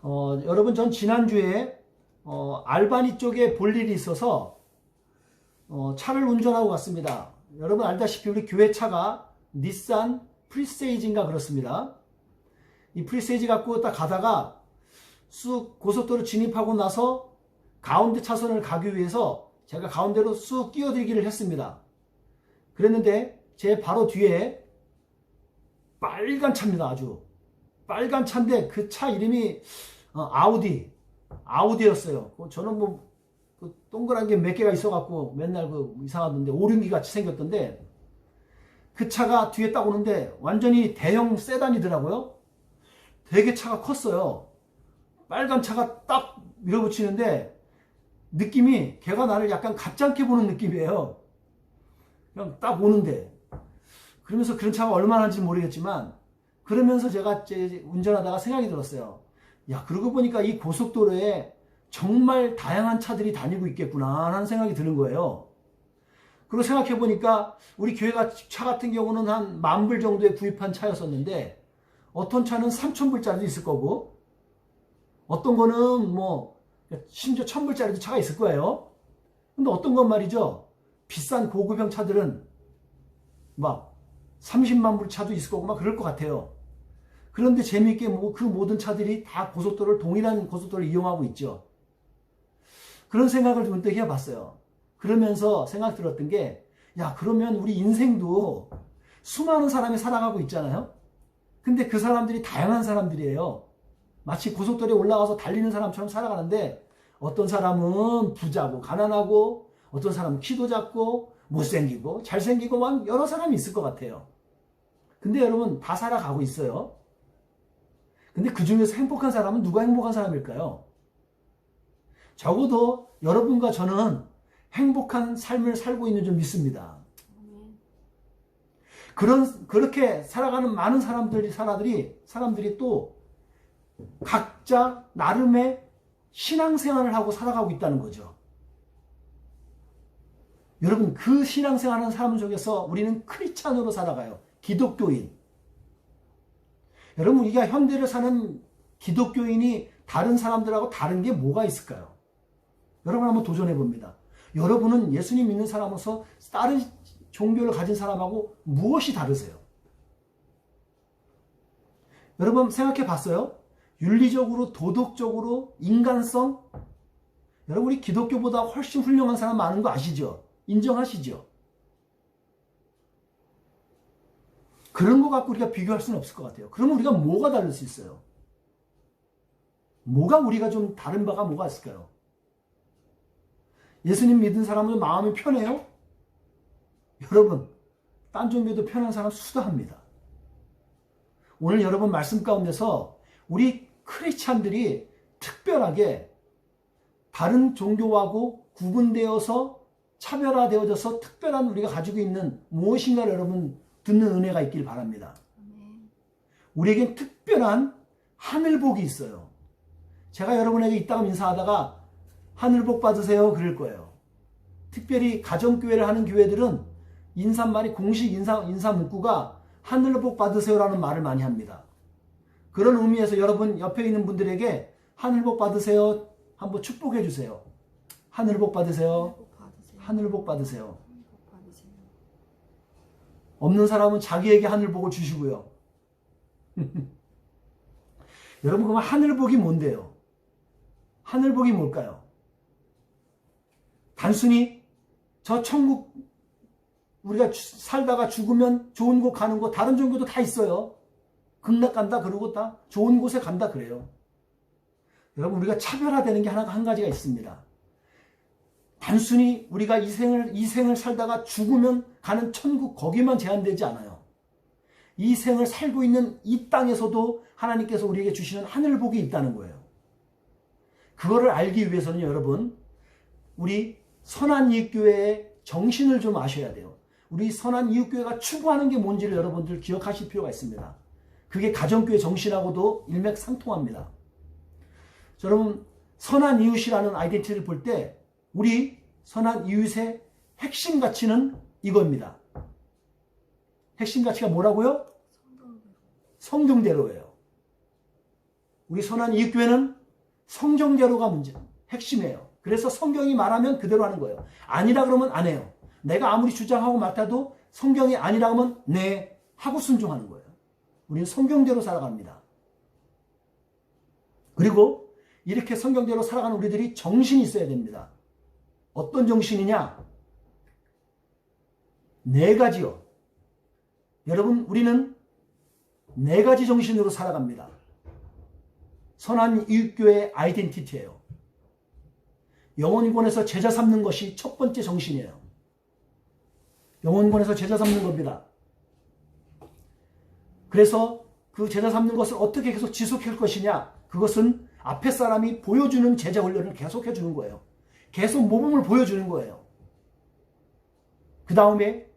여러분, 전 지난주에 알바니 쪽에 볼 일이 있어서 차를 운전하고 갔습니다. 여러분 알다시피 우리 교회 차가 닛산 프리세이지인가 그렇습니다. 이 프리세이지 갖고 딱 가다가 쑥 고속도로 진입하고 나서 가운데 차선을 가기 위해서 제가 가운데로 쑥 끼어들기를 했습니다. 그랬는데 제 바로 뒤에 빨간 차입니다. 아주 빨간 차인데 그 차 이름이 아우디였어요. 저는 그 동그란 게 몇 개가 있어갖고 맨날 이상하던데 오륜기 같이 생겼던데, 그 차가 뒤에 딱 오는데 완전히 대형 세단이더라고요. 되게 차가 컸어요. 빨간 차가 딱 밀어붙이는데 느낌이 걔가 나를 약간 가짜게 보는 느낌이에요. 그냥 딱 오는데. 그러면서 그런 차가 얼마나 인지 모르겠지만, 그러면서 제가 운전하다가 생각이 들었어요. 야, 그러고 보니까 이 고속도로에 정말 다양한 차들이 다니고 있겠구나 하는 생각이 드는 거예요. 그리고 생각해 보니까 우리 교회가 차 같은 경우는 한 10,000불 정도에 구입한 차였었는데, 어떤 차는 3,000불짜리도 있을 거고, 어떤 거는 심지어 1,000불짜리도 차가 있을 거예요. 근데 어떤 건 말이죠, 비싼 고급형 차들은 막 30만 불 차도 있을 거고 막 그럴 것 같아요. 그런데 재미있게 그 모든 차들이 다 동일한 고속도로를 이용하고 있죠. 그런 생각을 문득 해봤어요. 그러면서 생각 들었던 게, 야, 그러면 우리 인생도 수많은 사람이 살아가고 있잖아요. 근데 그 사람들이 다양한 사람들이에요. 마치 고속도로에 올라가서 달리는 사람처럼 살아가는데, 어떤 사람은 부자고 가난하고, 어떤 사람은 키도 작고 못생기고 잘생기고 막 여러 사람이 있을 것 같아요. 근데 여러분, 다 살아가고 있어요. 근데 그 중에서 행복한 사람은 누가 행복한 사람일까요? 적어도 여러분과 저는 행복한 삶을 살고 있는 줄 믿습니다. 그렇게 살아가는 많은 사람들이 또 각자 나름의 신앙생활을 하고 살아가고 있다는 거죠. 여러분, 그 신앙생활하는 사람 속에서 우리는 크리스찬으로 살아가요. 기독교인. 여러분, 우리가 현대를 사는 기독교인이 다른 사람들하고 다른 게 뭐가 있을까요? 여러분 한번 도전해 봅니다. 여러분은 예수님 믿는 사람으로서 다른 종교를 가진 사람하고 무엇이 다르세요? 여러분 생각해 봤어요? 윤리적으로, 도덕적으로, 인간성? 여러분, 우리 기독교보다 훨씬 훌륭한 사람 많은 거 아시죠? 인정하시죠? 그런 거 갖고 우리가 비교할 수는 없을 것 같아요. 그러면 우리가 뭐가 다를 수 있어요? 우리가 좀 다른 바가 뭐가 있을까요? 예수님 믿은 사람은 마음이 편해요? 여러분, 딴 종교도 편한 사람 수다합니다. 오늘 여러분 말씀 가운데서 우리 크리스찬들이 특별하게 다른 종교하고 구분되어서 차별화되어져서 특별한 우리가 가지고 있는 무엇인가를 여러분 듣는 은혜가 있길 바랍니다. 우리에겐 특별한 하늘복이 있어요. 제가 여러분에게 이따가 인사하다가 하늘복 받으세요 그럴 거예요. 특별히 가정교회를 하는 교회들은 인사말이 공식 인사 문구가 하늘복 받으세요라는 말을 많이 합니다. 그런 의미에서 여러분 옆에 있는 분들에게 하늘복 받으세요 한번 축복해 주세요. 하늘복 받으세요. 하늘복 받으세요. 없는 사람은 자기에게 하늘복을 주시고요. 여러분, 그러면 하늘복이 뭔데요? 하늘복이 뭘까요? 단순히 저 천국, 우리가 살다가 죽으면 좋은 곳 가는 곳, 다른 종교도 다 있어요. 극락 간다 그러고 다 좋은 곳에 간다 그래요. 여러분, 우리가 차별화되는 게 한 가지가 있습니다. 단순히 우리가 이 생을 살다가 죽으면 가는 천국, 거기만 제한되지 않아요. 이 생을 살고 있는 이 땅에서도 하나님께서 우리에게 주시는 하늘복이 있다는 거예요. 그거를 알기 위해서는 여러분, 우리 선한이웃교회의 정신을 좀 아셔야 돼요. 우리 선한이웃교회가 추구하는 게 뭔지를 여러분들 기억하실 필요가 있습니다. 그게 가정교회 정신하고도 일맥상통합니다. 여러분, 선한이웃이라는 아이덴티티를 볼 때 우리 선한이웃의 핵심 가치는 이겁니다. 핵심 가치가 뭐라고요? 성경대로예요. 우리 선한 이웃교회는 성경대로가 문제, 핵심이에요. 그래서 성경이 말하면 그대로 하는 거예요. 아니라 그러면 안 해요. 내가 아무리 주장하고 맡아도 성경이 아니라 하면 네 하고 순종하는 거예요. 우리는 성경대로 살아갑니다. 그리고 이렇게 성경대로 살아가는 우리들이 정신이 있어야 됩니다. 어떤 정신이냐? 네 가지요. 여러분, 우리는 네 가지 정신으로 살아갑니다. 선한 이웃교회의 아이덴티티예요. 영혼권에서 제자 삼는 것이 첫 번째 정신이에요. 영혼권에서 제자 삼는 겁니다. 그래서 그 제자 삼는 것을 어떻게 계속 지속할 것이냐? 그것은 앞에 사람이 보여주는 제자 훈련을 계속 해주는 거예요. 계속 모범을 보여주는 거예요. 그 다음에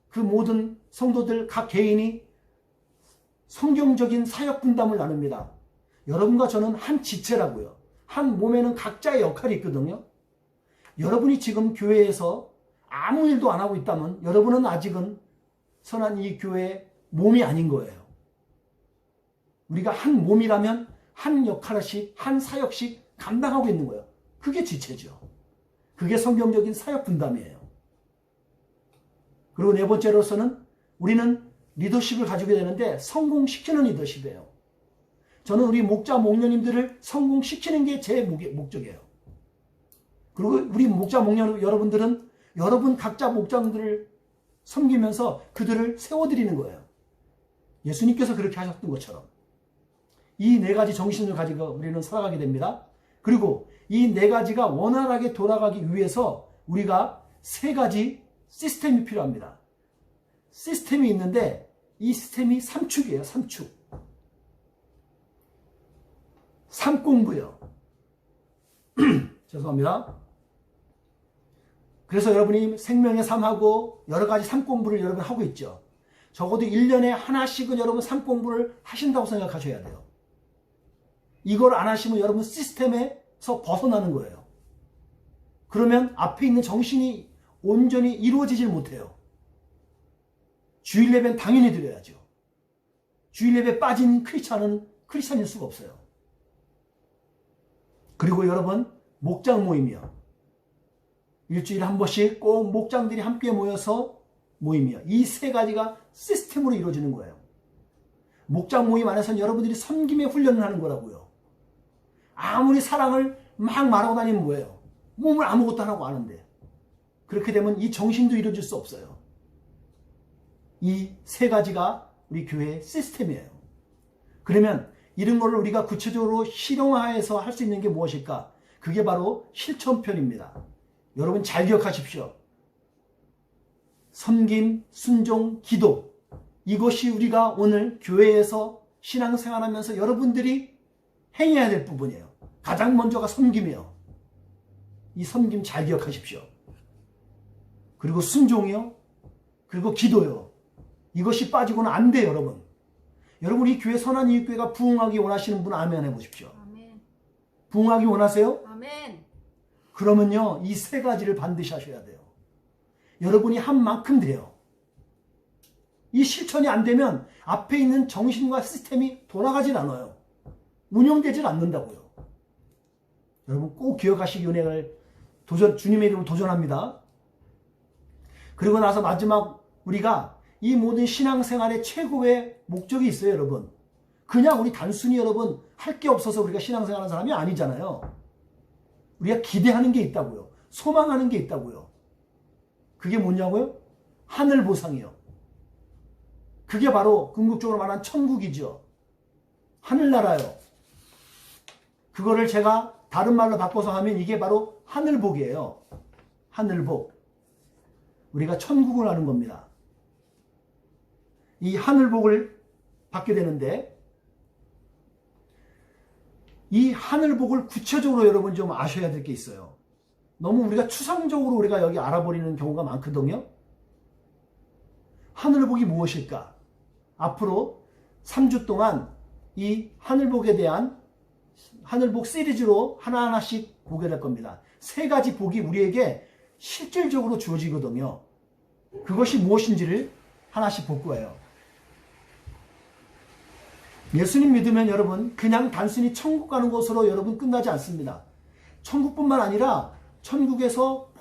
그 모든 성도들 각 개인이 성경적인 사역 분담을 나눕니다. 여러분과 저는 한 지체라고요. 한 몸에는 각자의 역할이 있거든요. 여러분이 지금 교회에서 아무 일도 안 하고 있다면 여러분은 아직은 선한 이 교회의 몸이 아닌 거예요. 우리가 한 몸이라면 한 역할씩, 한 사역씩 감당하고 있는 거예요. 그게 지체죠. 그게 성경적인 사역 분담이에요. 그리고 네 번째로서는 우리는 리더십을 가지게 되는데 성공시키는 리더십이에요. 저는 우리 목자, 목녀님들을 성공시키는 게 제 목적이에요. 그리고 우리 목자, 목녀 여러분들은 여러분 각자 목장들을 섬기면서 그들을 세워드리는 거예요. 예수님께서 그렇게 하셨던 것처럼. 이 네 가지 정신을 가지고 우리는 살아가게 됩니다. 그리고 이 네 가지가 원활하게 돌아가기 위해서 우리가 세 가지 시스템이 필요합니다. 시스템이 있는데 이 시스템이 3축이에요. 3축. 3공부예요. 죄송합니다. 그래서 여러분이 생명의 삶하고 여러 가지 3공부를 여러분 하고 있죠. 적어도 1년에 하나씩은 여러분 3공부를 하신다고 생각하셔야 돼요. 이걸 안 하시면 여러분 시스템에서 벗어나는 거예요. 그러면 앞에 있는 정신이 온전히 이루어지질 못해요. 주일 예배는 당연히 드려야죠. 주일 예배 빠진 크리스찬일 수가 없어요. 그리고 여러분 목장 모임이요. 일주일에 한 번씩 꼭 목장들이 함께 모여서 모임이요. 이 세 가지가 시스템으로 이루어지는 거예요. 목장 모임 안에서는 여러분들이 섬김의 훈련을 하는 거라고요. 아무리 사랑을 막 말하고 다니면 뭐예요? 몸을 아무것도 안 하고 아는데. 그렇게 되면 이 정신도 이루어질 수 없어요. 이 세 가지가 우리 교회의 시스템이에요. 그러면 이런 거를 우리가 구체적으로 실용화해서 할 수 있는 게 무엇일까? 그게 바로 실천편입니다. 여러분 잘 기억하십시오. 섬김, 순종, 기도. 이것이 우리가 오늘 교회에서 신앙생활하면서 여러분들이 행해야 될 부분이에요. 가장 먼저가 섬김이에요. 이 섬김 잘 기억하십시오. 그리고 순종이요. 그리고 기도요. 이것이 빠지고는 안 돼요, 여러분. 여러분 이 교회 선한 이웃교회가 부흥하기 원하시는 분 아멘 해보십시오. 아멘. 부흥하기 원하세요? 아멘. 그러면요 이 세 가지를 반드시 하셔야 돼요. 여러분이 한 만큼 돼요. 이 실천이 안 되면 앞에 있는 정신과 시스템이 돌아가질 않아요. 운영되질 않는다고요. 여러분 꼭 기억하시기 은혜를 주님의 이름으로 도전합니다. 그리고 나서 마지막 우리가 이 모든 신앙생활의 최고의 목적이 있어요, 여러분. 그냥 우리 단순히 여러분 할 게 없어서 우리가 신앙생활하는 사람이 아니잖아요. 우리가 기대하는 게 있다고요. 소망하는 게 있다고요. 그게 뭐냐고요? 하늘 보상이요. 그게 바로 궁극적으로 말하는 천국이죠. 하늘나라요. 그거를 제가 다른 말로 바꿔서 하면 이게 바로 하늘복이에요. 하늘복. 우리가 천국을 하는 겁니다. 이 하늘복을 받게 되는데 이 하늘복을 구체적으로 여러분 좀 아셔야 될 게 있어요. 너무 우리가 추상적으로 우리가 여기 알아버리는 경우가 많거든요. 하늘복이 무엇일까? 앞으로 3주 동안 이 하늘복에 대한 하늘복 시리즈로 하나하나씩 보게 될 겁니다. 세 가지 복이 우리에게 실질적으로 주어지거든요. 그것이 무엇인지를 하나씩 볼 거예요. 예수님 믿으면 여러분 그냥 단순히 천국 가는 것으로 여러분 끝나지 않습니다. 천국뿐만 아니라 천국에서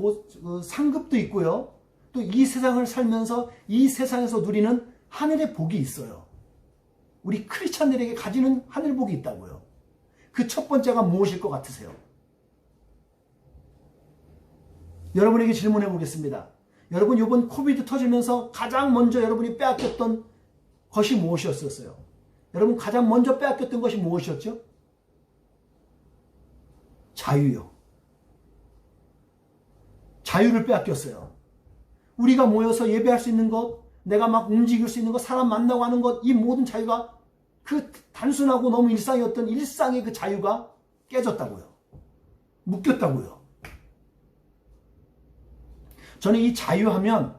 상급도 있고요. 또 이 세상을 살면서 이 세상에서 누리는 하늘의 복이 있어요. 우리 크리스찬들에게 가지는 하늘 복이 있다고요. 그 첫 번째가 무엇일 것 같으세요? 여러분에게 질문해 보겠습니다. 여러분 이번 코비드 터지면서 가장 먼저 여러분이 빼앗겼던 것이 무엇이었어요? 여러분 가장 먼저 빼앗겼던 것이 무엇이었죠? 자유요. 자유를 빼앗겼어요. 우리가 모여서 예배할 수 있는 것, 내가 막 움직일 수 있는 것, 사람 만나고 하는 것, 이 모든 자유가 그 단순하고 너무 일상이었던 일상의 그 자유가 깨졌다고요. 묶였다고요. 저는 이 자유하면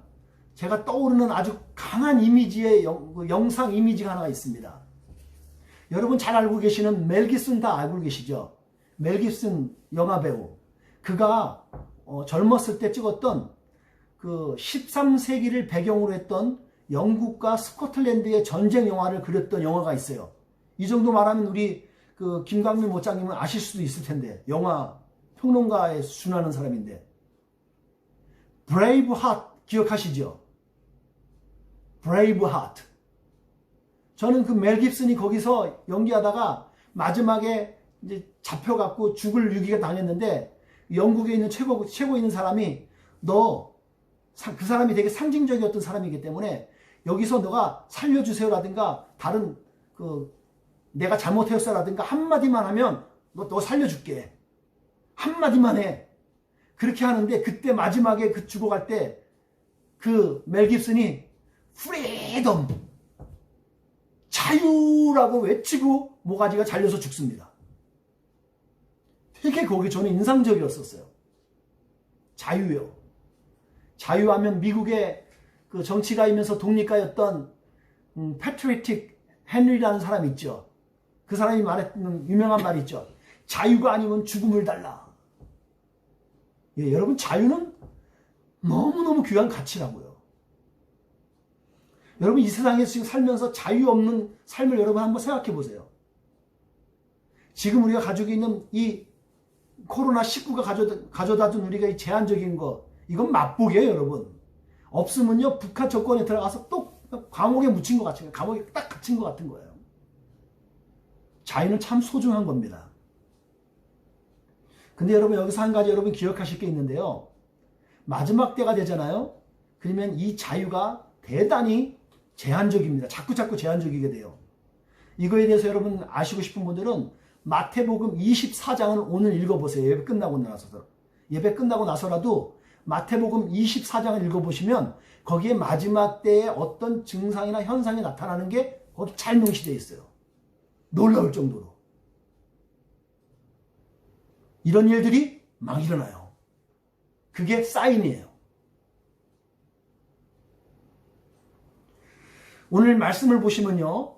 제가 떠오르는 아주 강한 이미지의 영상 이미지가 하나가 있습니다. 여러분 잘 알고 계시는 멜 깁슨 다 알고 계시죠? 멜 깁슨 영화배우. 그가 젊었을 때 찍었던 그 13세기를 배경으로 했던 영국과 스코틀랜드의 전쟁 영화를 그렸던 영화가 있어요. 이 정도 말하면 우리 그 김광민 모장님은 아실 수도 있을 텐데, 영화 평론가에 준하는 사람인데, 브레이브 하트 기억하시죠? 브레이브 하트. 저는 그 멜 깁슨이 거기서 연기하다가 마지막에 이제 잡혀갖고 죽을 위기가 당했는데, 영국에 있는 최고 있는 사람이 그 사람이 되게 상징적이었던 사람이기 때문에 여기서 너가 살려주세요라든가 다른 내가 잘못했어라든가 한마디만 하면 너 살려줄게. 한마디만 해. 그렇게 하는데 그때 마지막에 그 죽어갈 때 그 멜 깁슨이 프리덤 자유라고 외치고 모가지가 잘려서 죽습니다. 되게 거기 저는 인상적이었었어요. 자유요. 자유하면 미국의 그 정치가이면서 독립가였던 패트리틱 헨리라는 사람 있죠. 그 사람이 말했던 유명한 말이 있죠. 자유가 아니면 죽음을 달라. 예, 여러분 자유는 너무너무 귀한 가치라고요. 여러분 이 세상에서 지금 살면서 자유 없는 삶을 여러분 한번 생각해 보세요. 지금 우리가 가지고 있는 이 코로나19가 가져다 준 우리가 이 제한적인 거, 이건 맛보기예요, 여러분. 없으면요, 북한 정권에 들어가서 또 감옥에 묻힌 것 같아요. 감옥에 딱 갇힌 것 같은 거예요. 자유는 참 소중한 겁니다. 근데 여러분, 여기서 한 가지 여러분 기억하실 게 있는데요. 마지막 때가 되잖아요. 그러면 이 자유가 대단히 제한적입니다. 자꾸 제한적이게 돼요. 이거에 대해서 여러분 아시고 싶은 분들은 마태복음 24장을 오늘 읽어보세요. 예배 끝나고 나서라도 마태복음 24장을 읽어보시면 거기에 마지막 때에 어떤 증상이나 현상이 나타나는 게 거기 잘 명시되어 있어요. 놀라울 정도로. 이런 일들이 막 일어나요. 그게 사인이에요. 오늘 말씀을 보시면요.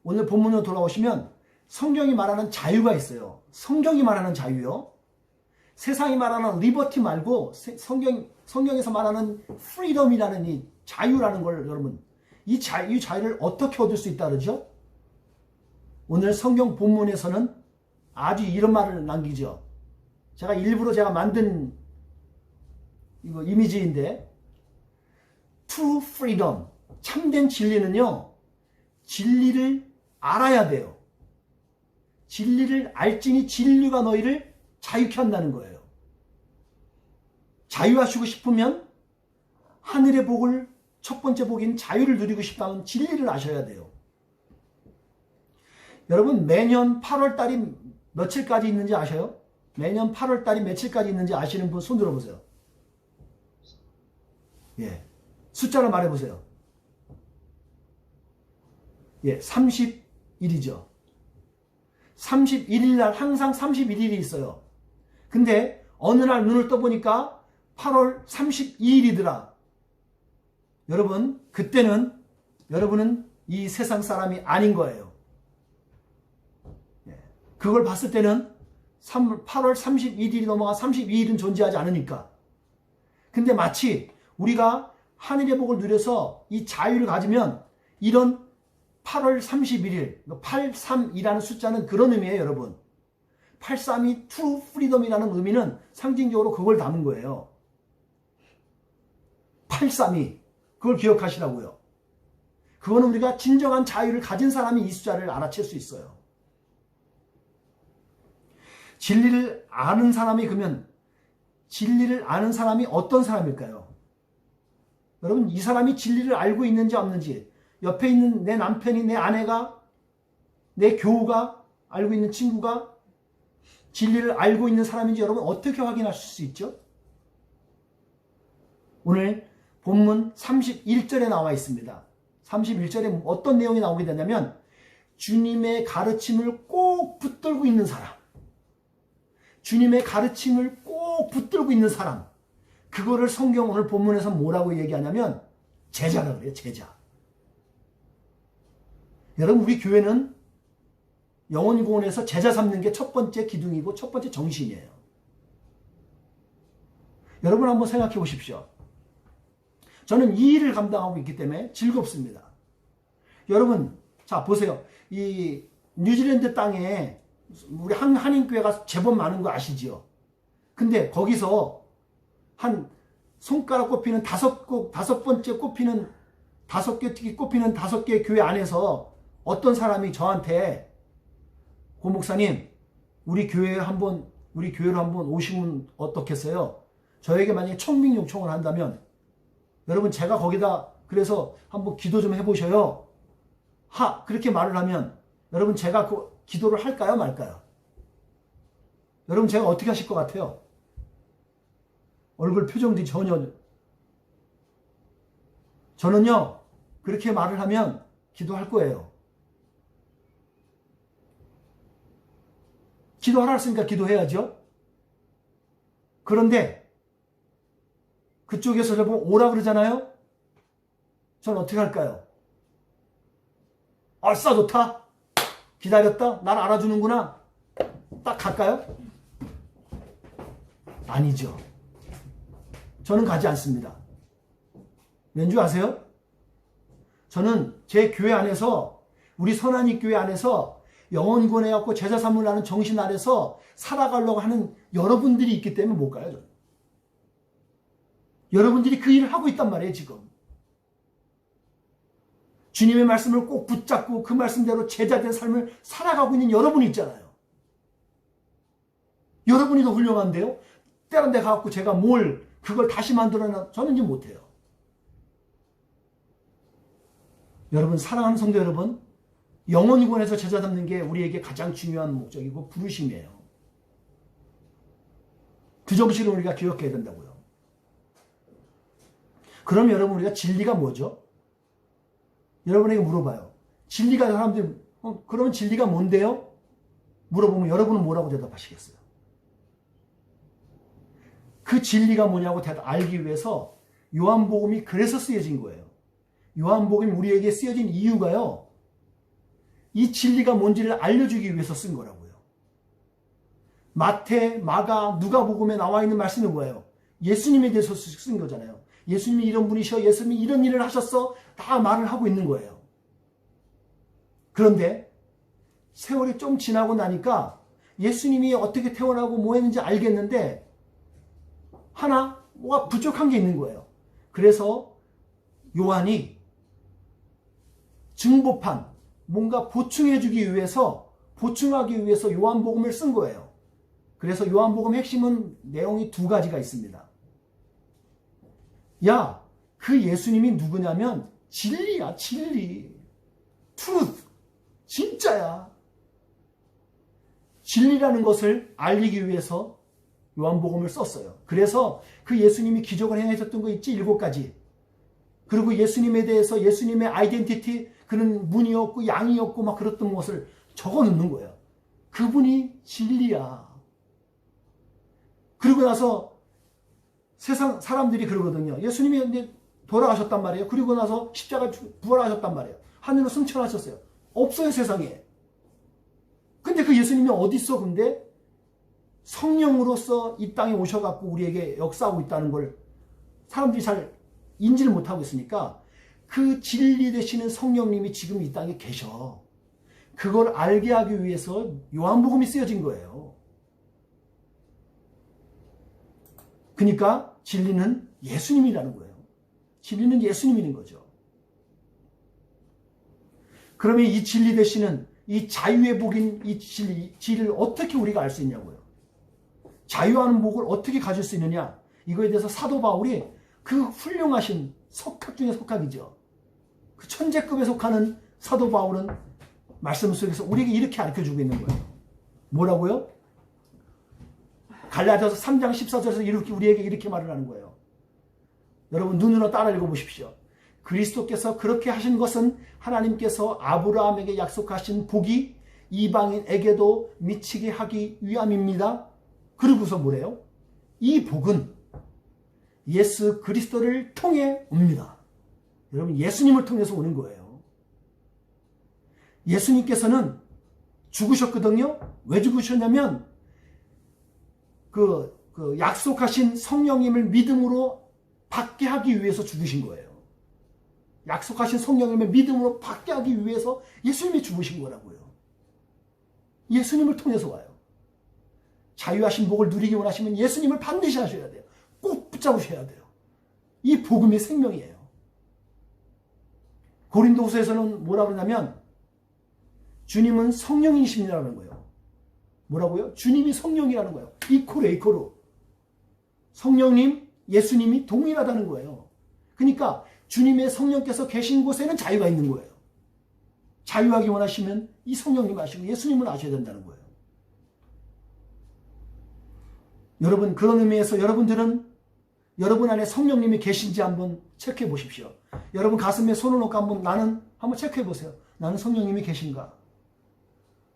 오늘 본문으로 돌아오시면 성경이 말하는 자유가 있어요. 성경이 말하는 자유요. 세상이 말하는 리버티 말고 성경에서 말하는 프리덤이라는 이 자유라는 걸 여러분, 이 자유를 어떻게 얻을 수 있다 그러죠? 오늘 성경 본문에서는 아주 이런 말을 남기죠. 일부러 만든 이거 이미지인데, true freedom, 참된 진리는요, 진리를 알아야 돼요. 진리를 알지니 진리가 너희를 자유케 한다는 거예요. 자유하시고 싶으면 하늘의 복을, 첫 번째 복인 자유를 누리고 싶다면 진리를 아셔야 돼요. 여러분 매년 8월달이 며칠까지 있는지 아셔요? 매년 8월달이 며칠까지 있는지 아시는 분 손 들어보세요. 예, 숫자로 말해보세요. 예, 30일이죠. 31일 날 항상 31일이 있어요. 근데 어느 날 눈을 떠보니까 8월 32일이더라. 여러분, 그때는 여러분은 이 세상 사람이 아닌 거예요. 그걸 봤을 때는 8월 31일이 넘어가 32일은 존재하지 않으니까. 근데 마치 우리가 하늘의 복을 누려서 이 자유를 가지면 이런 8월 31일, 832라는 숫자는 그런 의미예요, 여러분. 832 true freedom이라는 의미는 상징적으로 그걸 담은 거예요. 832. 그걸 기억하시라고요. 그거는 우리가 진정한 자유를 가진 사람이 이 숫자를 알아챌 수 있어요. 진리를 아는 사람이 그러면 진리를 아는 사람이 어떤 사람일까요? 여러분, 이 사람이 진리를 알고 있는지 없는지, 옆에 있는 내 남편이, 내 아내가, 내 교우가, 알고 있는 친구가 진리를 알고 있는 사람인지 여러분 어떻게 확인하실 수 있죠? 오늘 본문 31절에 나와 있습니다. 31절에 어떤 내용이 나오게 되냐면 주님의 가르침을 꼭 붙들고 있는 사람, 주님의 가르침을 꼭 붙들고 있는 사람, 그거를 성경 오늘 본문에서 뭐라고 얘기하냐면 제자라고 그래요. 제자. 여러분, 우리 교회는 영혼공원에서 제자 삼는 게 첫 번째 기둥이고 첫 번째 정신이에요. 여러분 한번 생각해 보십시오. 저는 이 일을 감당하고 있기 때문에 즐겁습니다. 여러분, 자 보세요. 이 뉴질랜드 땅에 우리 한인교회가 제법 많은 거 아시지요? 근데 거기서 한 손가락 꼽히는 다섯 번째 꼽히는 다섯 개 교회 안에서 어떤 사람이 저한테 고 목사님, 우리 교회로 한번 오시면 어떻겠어요? 저에게 만약에 청빙 요청을 한다면 여러분 제가 거기다 그래서 한번 기도 좀 해보셔요. 그렇게 말을 하면 여러분 제가 그 기도를 할까요 말까요? 여러분 제가 어떻게 하실 것 같아요? 얼굴 표정들이 저는요 그렇게 말을 하면 기도할 거예요. 기도하라 했으니까 기도해야죠. 그런데 그쪽에서 저보고 오라 그러잖아요. 저는 어떻게 할까요? 아싸 좋다. 기다렸다. 날 알아주는구나. 딱 갈까요? 아니죠. 저는 가지 않습니다. 왠지 아세요? 저는 제 교회 안에서 우리 선한이 교회 안에서 영혼구원해갖고 제자 삼으려는 정신 아래서 살아가려고 하는 여러분들이 있기 때문에 못 가요. 저는. 여러분들이 그 일을 하고 있단 말이에요. 지금. 주님의 말씀을 꼭 붙잡고 그 말씀대로 제자된 삶을 살아가고 있는 여러분이 있잖아요. 여러분이 더 훌륭한데요. 때론 데 가갖고 제가 그걸 다시 만들어놔 저는 이제 못해요. 여러분, 사랑하는 성도 여러분, 영혼구원에서 제자 삼는 게 우리에게 가장 중요한 목적이고 부르심이에요. 그 정신을 우리가 기억해야 된다고요. 그럼 여러분, 우리가 진리가 뭐죠? 여러분에게 물어봐요. 진리가 사람들이 그러면 진리가 뭔데요? 물어보면 여러분은 뭐라고 대답하시겠어요? 그 진리가 뭐냐고 알기 위해서 요한복음이 그래서 쓰여진 거예요. 요한복음이 우리에게 쓰여진 이유가요. 이 진리가 뭔지를 알려주기 위해서 쓴 거라고요. 마태, 마가, 누가복음에 나와 있는 말씀이 뭐예요? 예수님에 대해서 쓴 거잖아요. 예수님이 이런 분이셔. 예수님이 이런 일을 하셨어. 다 말을 하고 있는 거예요. 그런데 세월이 좀 지나고 나니까 예수님이 어떻게 태어나고 뭐 했는지 알겠는데 뭐가 부족한 게 있는 거예요. 그래서 요한이 증보판, 뭔가 보충하기 위해서 요한복음을 쓴 거예요. 그래서 요한복음 핵심은 내용이 두 가지가 있습니다. 그 예수님이 누구냐면 진리야, 진리. truth. 진짜야. 진리라는 것을 알리기 위해서 요한복음을 썼어요. 그래서 그 예수님이 기적을 행하셨던 거 있지? 7가지. 그리고 예수님에 대해서 예수님의 아이덴티티, 그는 문이었고 양이었고 막 그랬던 것을 적어 놓는 거예요. 그분이 진리야. 그리고 나서 세상 사람들이 그러거든요. 예수님이 돌아가셨단 말이에요. 그리고 나서 십자가 부활하셨단 말이에요. 하늘로 승천하셨어요. 없어요, 세상에. 근데 그 예수님이 어디 있어? 근데 성령으로서 이 땅에 오셔갖고 우리에게 역사하고 있다는 걸 사람들이 잘 인지를 못하고 있으니까 그 진리 되시는 성령님이 지금 이 땅에 계셔. 그걸 알게 하기 위해서 요한복음이 쓰여진 거예요. 그러니까 진리는 예수님이라는 거예요. 진리는 예수님인 거죠. 그러면 이 진리 되시는 이 자유의 복인 이 진리를 어떻게 우리가 알 수 있냐고요. 자유하는 복을 어떻게 가질 수 있느냐. 이거에 대해서 사도 바울이 그 훌륭하신 석학 중에 석학이죠. 그 천재급에 속하는 사도 바울은 말씀 속에서 우리에게 이렇게 가르쳐주고 있는 거예요. 뭐라고요? 갈라디아서 3장 14절에서 이렇게 우리에게 이렇게 말을 하는 거예요. 여러분 눈으로 따라 읽어보십시오. 그리스도께서 그렇게 하신 것은 하나님께서 아브라함에게 약속하신 복이 이방인에게도 미치게 하기 위함입니다. 그러고서 뭐래요? 이 복은 예수 그리스도를 통해 옵니다. 여러분 예수님을 통해서 오는 거예요. 예수님께서는 죽으셨거든요. 왜 죽으셨냐면 그 약속하신 성령님을 믿음으로 받게 하기 위해서 죽으신 거예요. 약속하신 성령님을 믿음으로 받게 하기 위해서 예수님이 죽으신 거라고요. 예수님을 통해서 와요. 자유하신 복을 누리기 원하시면 예수님을 반드시 하셔야 돼요. 꼭 붙잡으셔야 돼요. 이 복음이 생명이에요. 고린도후서에서는 뭐라 그러냐면 주님은 성령이십니다라는 거예요. 뭐라고요? 주님이 성령이라는 거예요. 이코로. 성령님, 예수님이 동일하다는 거예요. 그러니까 주님의 성령께서 계신 곳에는 자유가 있는 거예요. 자유하기 원하시면 이 성령님 아시고 예수님을 아셔야 된다는 거예요. 여러분 그런 의미에서 여러분들은 여러분 안에 성령님이 계신지 한번 체크해 보십시오. 여러분 가슴에 손을 놓고 한번 체크해 보세요. 나는 성령님이 계신가?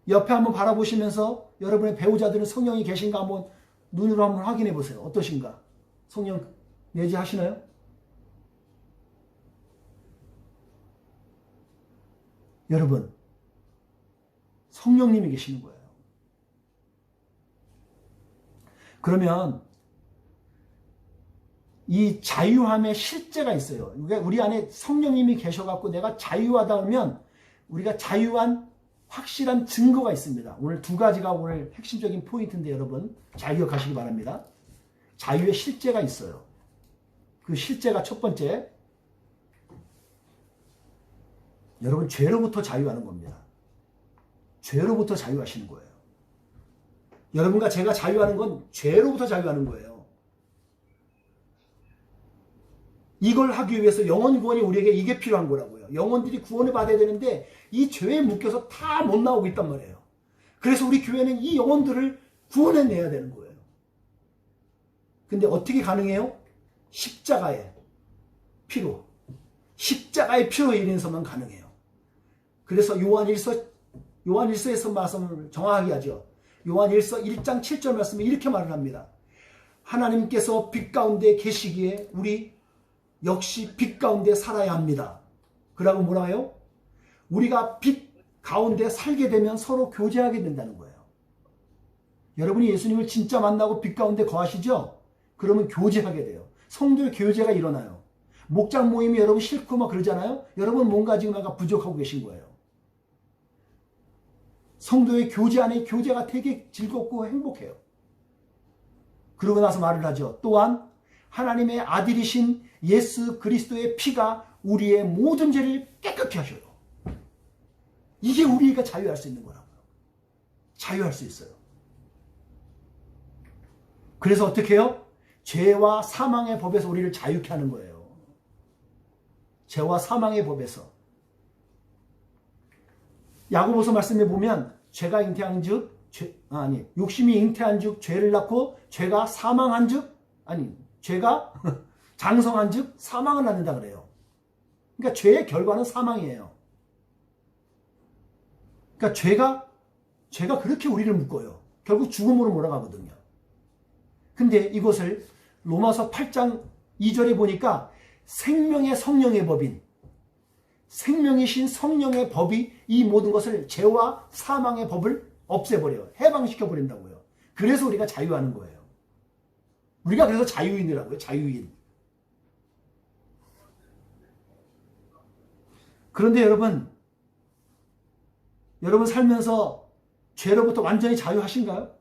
옆에 한번 바라보시면서 여러분의 배우자들은 성령이 계신가 한번 눈으로 한번 확인해 보세요. 어떠신가? 성령 내재하시나요? 여러분 성령님이 계시는 거예요. 그러면 이 자유함의 실제가 있어요. 우리 안에 성령님이 계셔갖고 내가 자유하다 하면 우리가 자유한 확실한 증거가 있습니다. 오늘 두 가지가 오늘 핵심적인 포인트인데 여러분 잘 기억하시기 바랍니다. 자유의 실제가 있어요. 그 실제가 첫 번째, 여러분 죄로부터 자유하는 겁니다. 죄로부터 자유하시는 거예요. 여러분과 제가 자유하는 건 죄로부터 자유하는 거예요. 이걸 하기 위해서 영혼 구원이 우리에게 이게 필요한 거라고요. 영혼들이 구원을 받아야 되는데 이 죄에 묶여서 다 못 나오고 있단 말이에요. 그래서 우리 교회는 이 영혼들을 구원해내야 되는 거예요. 근데 어떻게 가능해요? 십자가의 피로. 십자가의 피로 인해서만 가능해요. 그래서 요한일서에서 말씀을 정확하게 하죠. 요한일서 1장 7절 말씀에 이렇게 말을 합니다. 하나님께서 빛 가운데 계시기에 우리 역시 빛 가운데 살아야 합니다. 그러고 뭐라 해요? 우리가 빛 가운데 살게 되면 서로 교제하게 된다는 거예요. 여러분이 예수님을 진짜 만나고 빛 가운데 거하시죠? 그러면 교제하게 돼요. 성도의 교제가 일어나요. 목장 모임이 여러분 싫고 막 그러잖아요? 여러분 뭔가 지금 약간 부족하고 계신 거예요. 성도의 교제 안에 교제가 되게 즐겁고 행복해요. 그러고 나서 말을 하죠. 또한 하나님의 아들이신 예수 그리스도의 피가 우리의 모든 죄를 깨끗게 하셔요. 이게 우리가 자유할 수 있는 거라고요. 자유할 수 있어요. 그래서 어떻게 해요? 죄와 사망의 법에서 우리를 자유케 하는 거예요. 죄와 사망의 법에서. 야고보서 말씀에 보면 죄가 잉태한 즉 욕심이 잉태한 즉 죄를 낳고 죄가 사망한 즉 죄가 장성한 즉 사망을 낳는다 그래요. 그러니까 죄의 결과는 사망이에요. 그러니까 죄가 그렇게 우리를 묶어요. 결국 죽음으로 몰아가거든요. 근데 이것을 로마서 8장 2절에 보니까 생명의 성령의 법인 생명이신 성령의 법이 이 모든 것을 죄와 사망의 법을 없애버려요. 해방시켜버린다고요. 그래서 우리가 자유하는 거예요. 우리가 그래서 자유인이라고요. 자유인. 그런데 여러분 살면서 죄로부터 완전히 자유하신가요?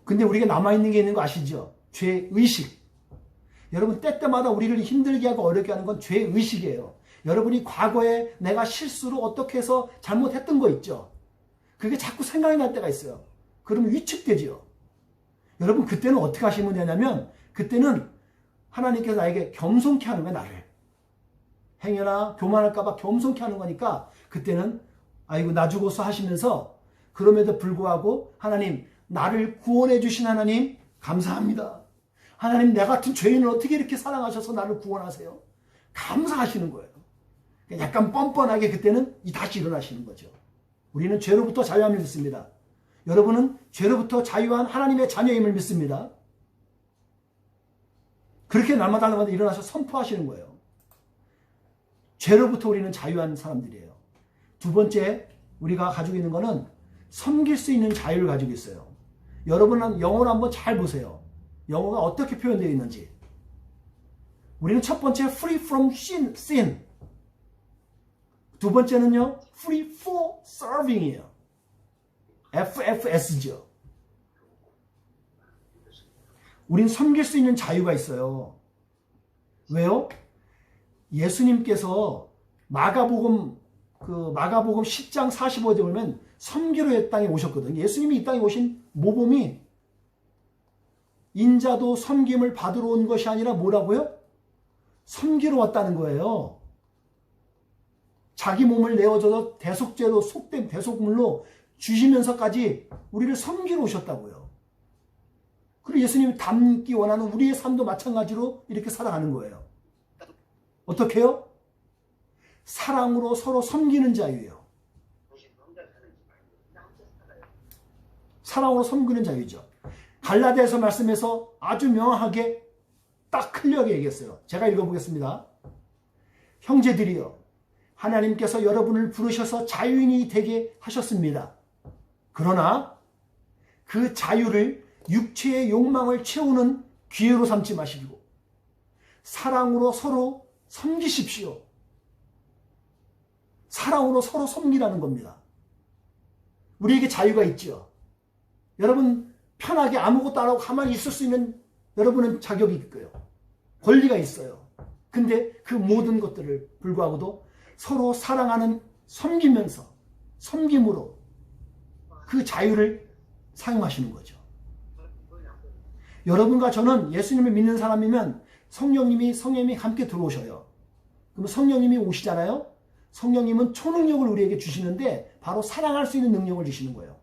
근데 우리가 남아있는 게 있는 거 아시죠? 죄의식. 여러분 때때마다 우리를 힘들게 하고 어렵게 하는 건 죄의식이에요. 여러분이 과거에 내가 실수로 어떻게 해서 잘못했던 거 있죠? 그게 자꾸 생각이 날 때가 있어요. 그러면 위축되지요. 여러분 그때는 어떻게 하시면 되냐면 그때는 하나님께서 나에게 겸손케 하는 거예요. 나를. 행여나 교만할까 봐 겸손케 하는 거니까 그때는 아이고 나 죽었어 하시면서 그럼에도 불구하고 하나님 나를 구원해 주신 하나님 감사합니다. 하나님 내 같은 죄인을 어떻게 이렇게 사랑하셔서 나를 구원하세요? 감사하시는 거예요. 약간 뻔뻔하게 그때는 다시 일어나시는 거죠. 우리는 죄로부터 자유함을 믿습니다. 여러분은 죄로부터 자유한 하나님의 자녀임을 믿습니다. 그렇게 날마다 일어나서 선포하시는 거예요. 죄로부터 우리는 자유한 사람들이에요. 두 번째 우리가 가지고 있는 것은 섬길 수 있는 자유를 가지고 있어요. 여러분은 영어를 한번 잘 보세요. 영어가 어떻게 표현되어 있는지. 우리는 첫 번째 free from sin. 두 번째는요 free for serving이에요. FFS죠. 우린 섬길 수 있는 자유가 있어요. 왜요? 예수님께서 마가복음 10장 45절에 보면 섬기러 이 땅에 오셨거든요. 예수님이 이 땅에 오신 모범이 인자도 섬김을 받으러 온 것이 아니라 뭐라고요? 섬기러 왔다는 거예요. 자기 몸을 내어줘서 대속죄로 속된 대속물로 주시면서까지 우리를 섬기러 오셨다고요. 그리고 예수님이 닮기 원하는 우리의 삶도 마찬가지로 이렇게 살아가는 거예요. 어떻게 해요? 사랑으로 서로 섬기는 자유예요. 사랑으로 섬기는 자유죠. 갈라디아서 말씀에서 아주 명확하게 딱 클리어하게 얘기했어요. 제가 읽어보겠습니다. 형제들이여 하나님께서 여러분을 부르셔서 자유인이 되게 하셨습니다. 그러나 그 자유를 육체의 욕망을 채우는 기회로 삼지 마시고 사랑으로 서로 섬기십시오. 사랑으로 서로 섬기라는 겁니다. 우리에게 자유가 있죠. 여러분 편하게 아무것도 안 하고 가만히 있을 수 있는 여러분은 자격이 있고요. 권리가 있어요. 근데 그 모든 것들을 불구하고도 서로 사랑하는 섬기면서 섬김으로 그 자유를 사용하시는 거죠. 여러분과 저는 예수님을 믿는 사람이면 성령님이 함께 들어오셔요. 그럼 성령님이 오시잖아요. 성령님은 초능력을 우리에게 주시는데 바로 사랑할 수 있는 능력을 주시는 거예요.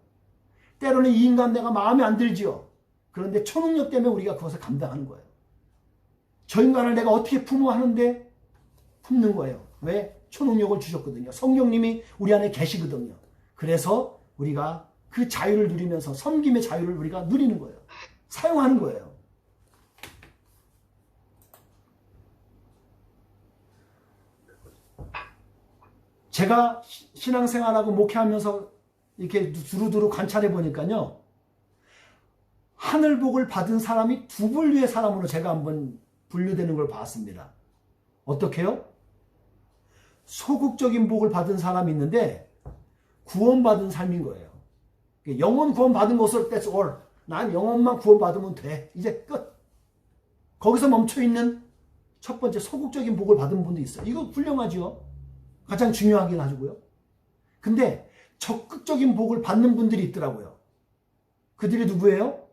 때로는 이 인간 내가 마음에 안 들지요. 그런데 초능력 때문에 우리가 그것을 감당하는 거예요. 저 인간을 내가 어떻게 품어하는데 품는 거예요. 왜? 초능력을 주셨거든요. 성령님이 우리 안에 계시거든요. 그래서 우리가 그 자유를 누리면서 섬김의 자유를 우리가 누리는 거예요. 사용하는 거예요. 제가 신앙생활하고 목회하면서 이렇게 두루두루 관찰해 보니까요. 하늘복을 받은 사람이 두 분류의 사람으로 제가 한번 분류되는 걸 봤습니다. 어떻게요? 소극적인 복을 받은 사람이 있는데 구원받은 삶인 거예요. 영혼 구원받은 것을 that's all. 난 영혼만 구원받으면 돼. 이제 끝. 거기서 멈춰있는 첫 번째 소극적인 복을 받은 분도 있어요. 이거 훌륭하죠. 가장 중요하긴 하고요. 근데 적극적인 복을 받는 분들이 있더라고요. 그들이 누구예요?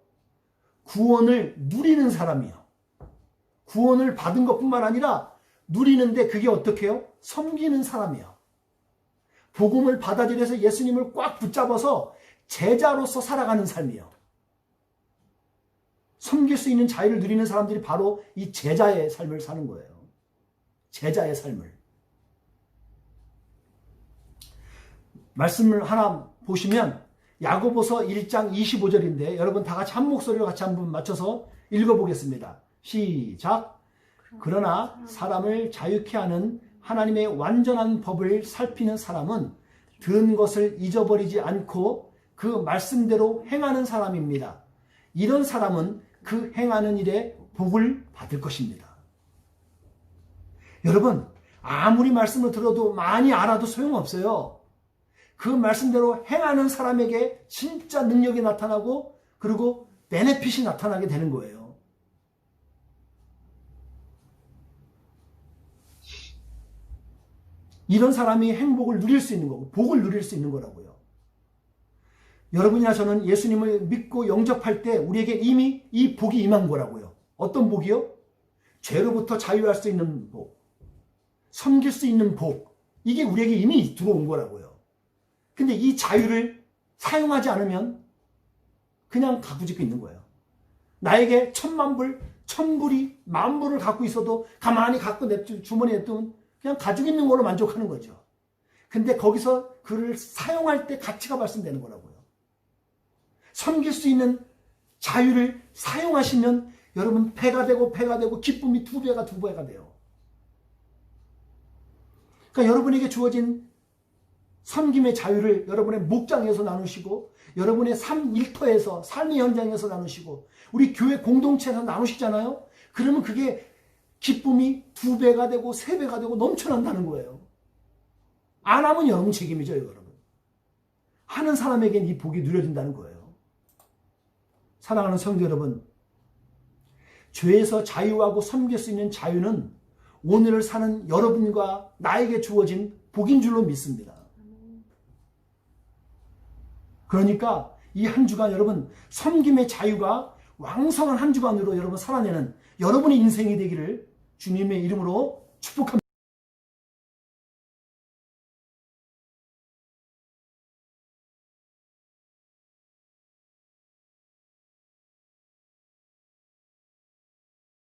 구원을 누리는 사람이요. 구원을 받은 것뿐만 아니라 누리는데 그게 어떻게 해요? 섬기는 사람이요. 복음을 받아들여서 예수님을 꽉 붙잡아서 제자로서 살아가는 삶이요. 섬길 수 있는 자유를 누리는 사람들이 바로 이 제자의 삶을 사는 거예요. 제자의 삶을. 말씀을 하나 보시면 야고보서 1장 25절인데 여러분 다 같이 한 목소리로 같이 한번 맞춰서 읽어보겠습니다. 시작. 그러나 사람을 자유케 하는 하나님의 완전한 법을 살피는 사람은 든 것을 잊어버리지 않고 그 말씀대로 행하는 사람입니다. 이런 사람은 그 행하는 일에 복을 받을 것입니다. 여러분, 아무리 말씀을 들어도 많이 알아도 소용없어요. 그 말씀대로 행하는 사람에게 진짜 능력이 나타나고 그리고 베네핏이 나타나게 되는 거예요. 이런 사람이 행복을 누릴 수 있는 거고 복을 누릴 수 있는 거라고요. 여러분이나 저는 예수님을 믿고 영접할 때 우리에게 이미 이 복이 임한 거라고요. 어떤 복이요? 죄로부터 자유할 수 있는 복, 섬길 수 있는 복, 이게 우리에게 이미 들어온 거라고요. 근데 이 자유를 사용하지 않으면 그냥 갖고 짓고 있는 거예요. 나에게 10,000,000불, 1000불이 10,000불을 갖고 있어도 가만히 갖고 내 주머니에 둔 그냥 가지고 있는 걸로 만족하는 거죠. 근데 거기서 그를 사용할 때 가치가 발생되는 거라고요. 섬길 수 있는 자유를 사용하시면 여러분 배가 되고 기쁨이 2배가 2배가 돼요. 그러니까 여러분에게 주어진 섬김의 자유를 여러분의 목장에서 나누시고 여러분의 삶 일터에서 삶의 현장에서 나누시고 우리 교회 공동체에서 나누시잖아요. 그러면 그게 기쁨이 2배가 되고 3배가 되고 넘쳐난다는 거예요. 안 하면 여러분 책임이죠, 여러분. 하는 사람에겐 이 복이 누려진다는 거예요. 사랑하는 성도 여러분, 죄에서 자유하고 섬길 수 있는 자유는 오늘을 사는 여러분과 나에게 주어진 복인 줄로 믿습니다. 그러니까 이 한 주간 여러분 섬김의 자유가 왕성한 한 주간으로 여러분 살아내는 여러분의 인생이 되기를 주님의 이름으로 축복합니다.